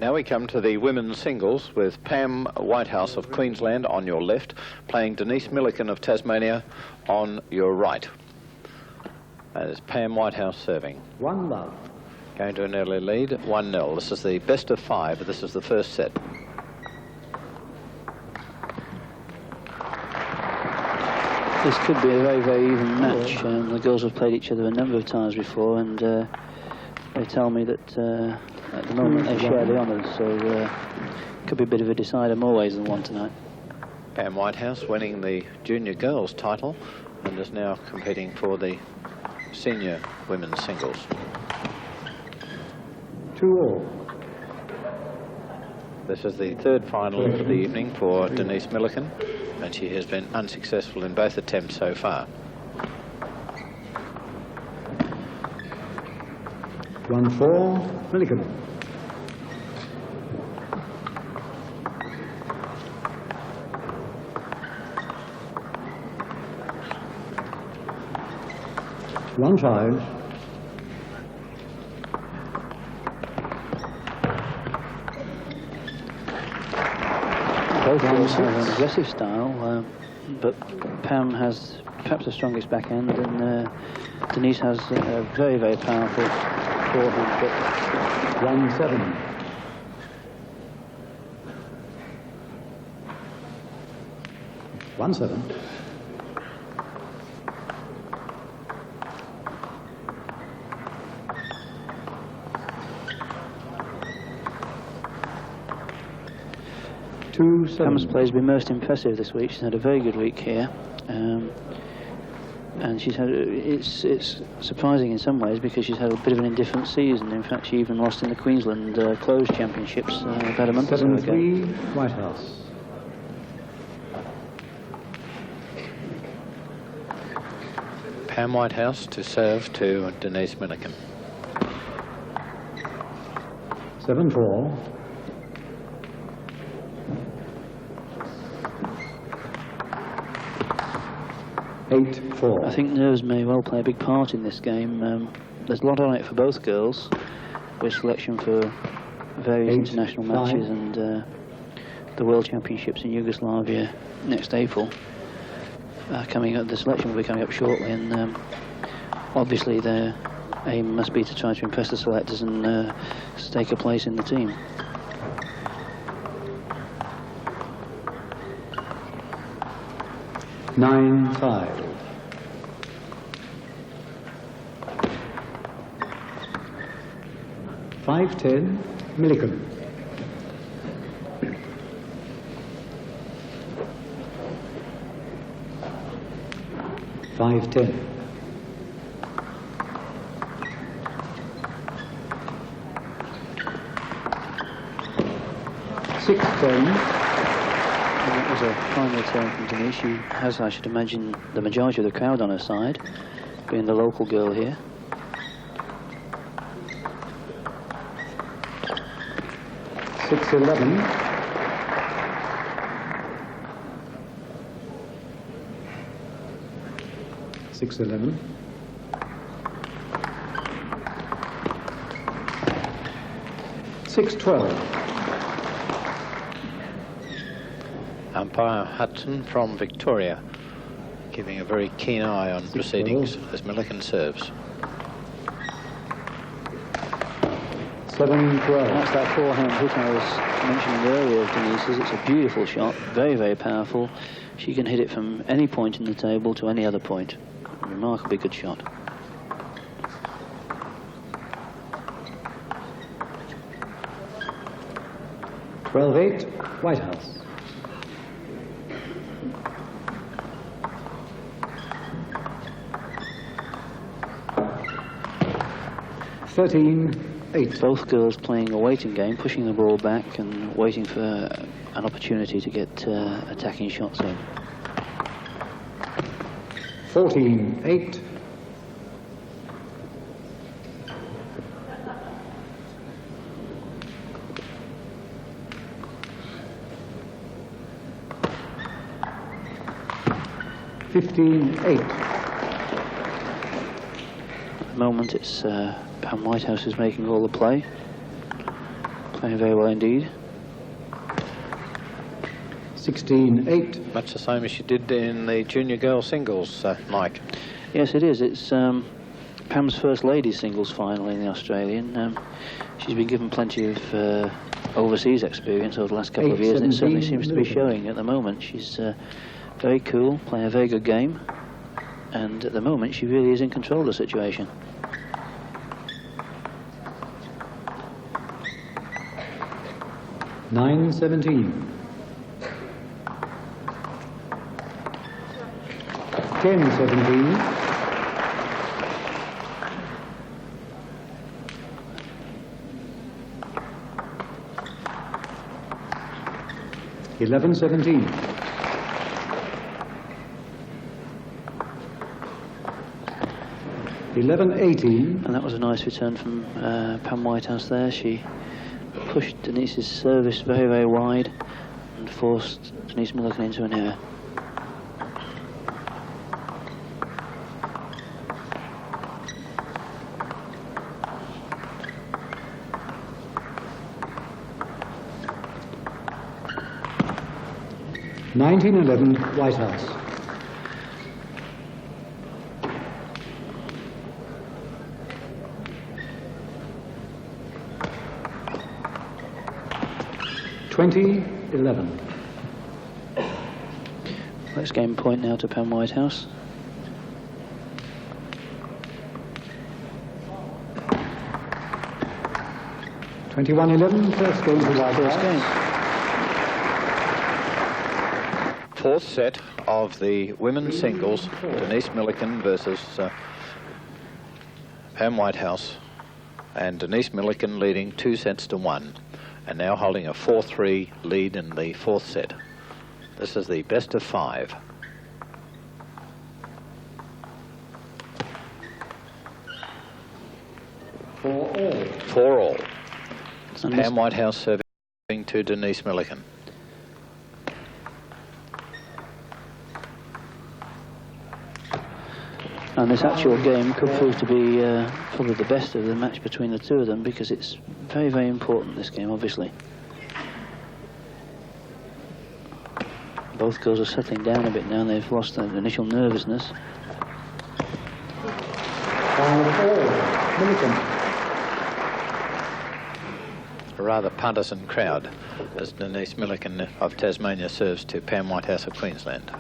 Now we come to the women's singles with Pam Whitehouse of Queensland on your left, playing Denise Millikan of Tasmania on your right. That is Pam Whitehouse serving. 1-love. Going to an early lead, 1-0. This is the best of 5, but this is the first set. This could be a very, very even match. The girls have played each other a number of times before, and they tell me that at the moment they share the honours, so it could be a bit of a decider more ways than one tonight. Pam Whitehouse winning the junior girls title and is now competing for the senior women's singles. 2-all. This is the third final of the evening for Denise Millikan, and she has been unsuccessful in both attempts so far. 1-4, Millikan. One five. Both girls have an aggressive style, but Pam has perhaps the strongest backhand, and Denise has a very, very powerful forehand. But 1-7. One seven. Pam's play has been most impressive this week. She's had a very good week here, and she's had it's surprising in some ways because she's had a bit of an indifferent season. In fact, she even lost in the Queensland closed championships about a month or so ago. 7-3, Whitehouse. Pam Whitehouse to serve to Denise Millikan. 7-4. 8-4. I think nerves may well play a big part in this game. There's a lot on it for both girls, with selection for various international matches and the World Championships in Yugoslavia next April. Coming up, the selection will be coming up shortly, and obviously their aim must be to try to impress the selectors and stake a place in the team. Nine five. 5-10, Millikan. $5-10. 6-10. That was a fine return from Denise. She has, I should imagine, the majority of the crowd on her side, being the local girl here. 6-11. 6-11. 6-12. Umpire Hudson from Victoria keeping a very keen eye on proceedings as Millikan serves. 7-12. That's that forehand hit I was mentioning earlier of Denise's. It's a beautiful shot, very, very powerful. She can hit it from any point in the table to any other point. A remarkably good shot. $12-8, Whitehouse. 13-8. Both girls playing a waiting game, pushing the ball back and waiting for an opportunity to get attacking shots in. 14-8. 15-8. At the moment it's Pam Whitehouse who's making all the play. Playing very well indeed. 16-8. Much the same as she did in the junior girls singles, Mike. Yes, it is. It's Pam's first ladies singles final in the Australian. She's been given plenty of overseas experience over the last couple of years, and it certainly seems to be showing at the moment. She's very cool, playing a very good game, and at the moment she really is in control of the situation. (9-17). 10-17. 11-17. 11-18. And that was a nice return from Pam Whitehouse there. She pushed Denise's service very, very wide and forced Denise Millikan into an error. (19-11) Whitehouse. (20-11). Let's game point now to Pam Whitehouse. (21-11). First game for Whitehouse. First game. Fourth set of the women's singles, Denise Millikan versus Pam Whitehouse, and Denise Millikan leading 2-1, and now holding a 4-3 lead in the fourth set. This is the best of 5. For all. Pam Whitehouse serving to Denise Millikan. And this actual game could prove to be probably the best of the match between the two of them, because it's very, very important, this game, obviously. Both girls are settling down a bit now, and they've lost their initial nervousness. Millikan. A rather partisan crowd as Denise Millikan of Tasmania serves to Pam Whitehouse of Queensland.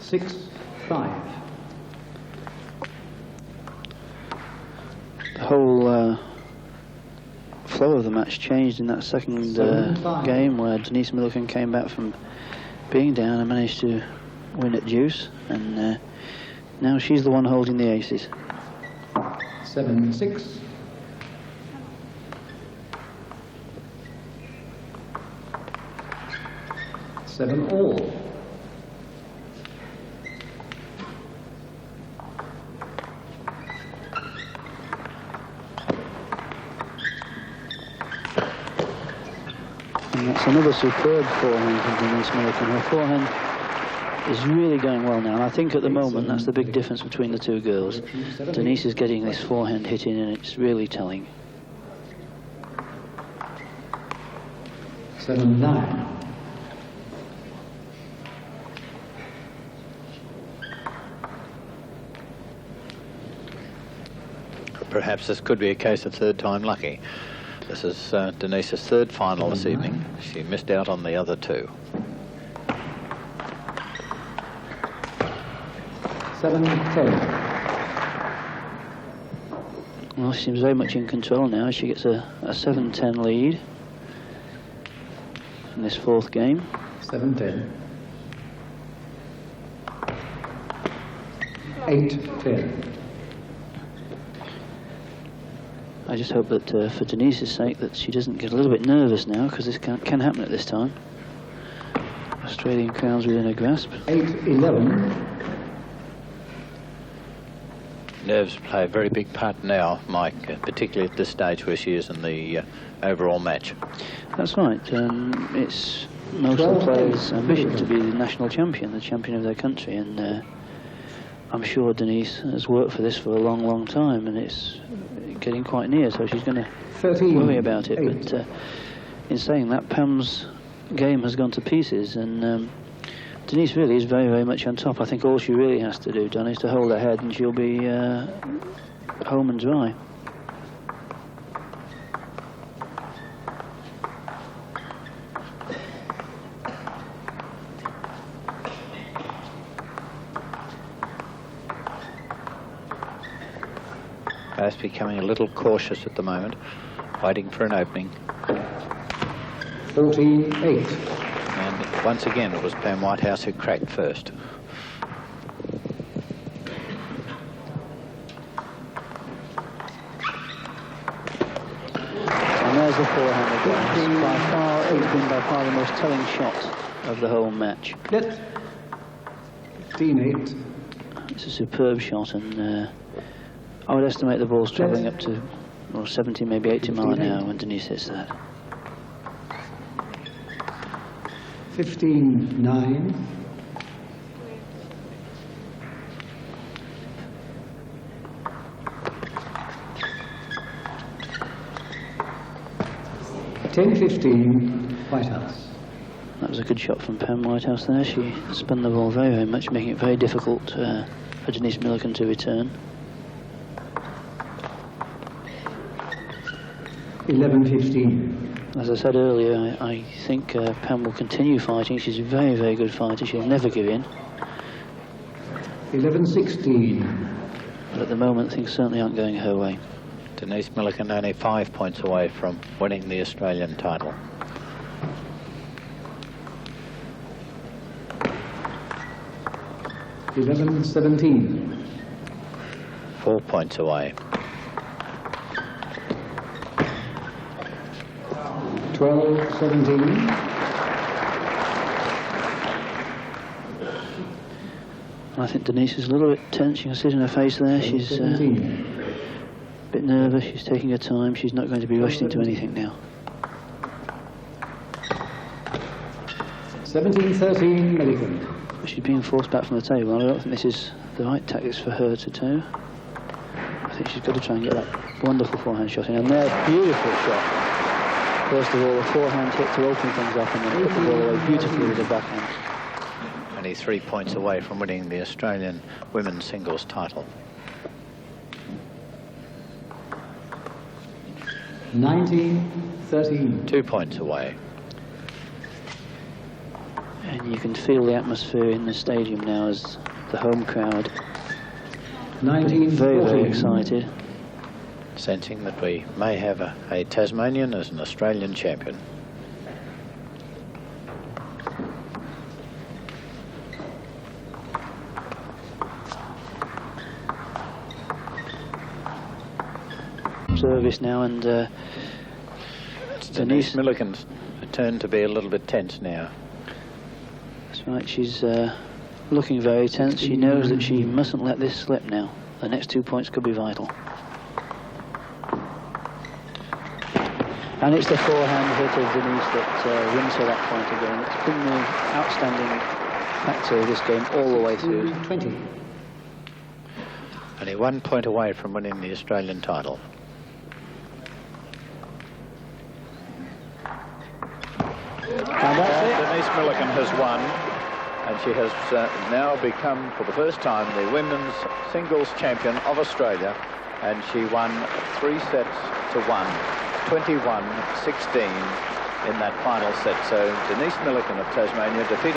6-5. The whole flow of the match changed in that second game, where Denise Millikan came back from being down and managed to win at deuce, and now she's the one holding the aces. 7-6. 7-all. And that's another superb forehand from Denise Millikan. Her forehand is really going well now, and I think at the moment that's the big difference between the two girls. Denise is getting this forehand hit in, and it's really telling. 7-9. Perhaps this could be a case of third time lucky. This is Denise's third final this evening. She missed out on the other two. 7-10. Well, she seems very much in control now. She gets a 7-10 lead in this fourth game. 7-10. 8-10. I just hope that for Denise's sake that she doesn't get a little bit nervous now, because this can happen at this time. Australian crowds within her grasp. 8-11. Nerves play a very big part now, Mike, particularly at this stage where she is in the overall match. That's right. It's most of the players' ambition to be the national champion, the champion of their country, and I'm sure Denise has worked for this for a long, long time, and it getting quite near, so she's going to 13. worry about it. 8. But in saying that, Pam's game has gone to pieces, and Denise really is very, very much on top. I think all she really has to do, Don, is to hold her head, and she'll be home and dry. Both becoming a little cautious at the moment, waiting for an opening. 14-8. And once again, it was Pam Whitehouse who cracked first. And there's the forehand again. It's been by far the most telling shot of the whole match. 15-8. It's a superb shot, and I would estimate the ball's travelling up to 70, maybe 80 miles an hour when Denise hits that. 15-9. Whitehouse. That was a good shot from Pam Whitehouse there. She spun the ball very, very much, making it very difficult for Denise Millikan to return. 11-15. As I said earlier, I think Pam will continue fighting. She's a very, very good fighter. She'll never give in. 11-16. But at the moment, things certainly aren't going her way. Denise Millikan only 5 points away from winning the Australian title. (11-17). 4 points away. 12-17. I think Denise is a little bit tense. You can see it in her face there. She's a bit nervous. She's taking her time. She's not going to be rushed into anything now. 17-13, Millikan. She's being forced back from the table. I don't think this is the right tactics for her to do. I think she's got to try and get that wonderful forehand shot in. And there's a beautiful shot. First of all, the forehand hit to open things up, and then put the ball away beautifully with the backhand. Only 3 points away from winning the Australian women's singles title. 19-13. 2 points away. And you can feel the atmosphere in the stadium now as the home crowd 19-14. very, very excited. Sensing that we may have a Tasmanian as an Australian champion. Service now, and Denise Millikan's turn to be a little bit tense now. That's right, she's looking very tense. She knows that she mustn't let this slip now. The next 2 points could be vital. And it's the forehand hit of Denise that wins her that point again. It's been the outstanding factor of this game all the way through. 20. Only 1 point away from winning the Australian title. And that's it. Denise Millikan has won, and she has now become, for the first time, the women's singles champion of Australia, and she won 3 sets to 1, 21-16 in that final set. So Denise Millikan of Tasmania defeated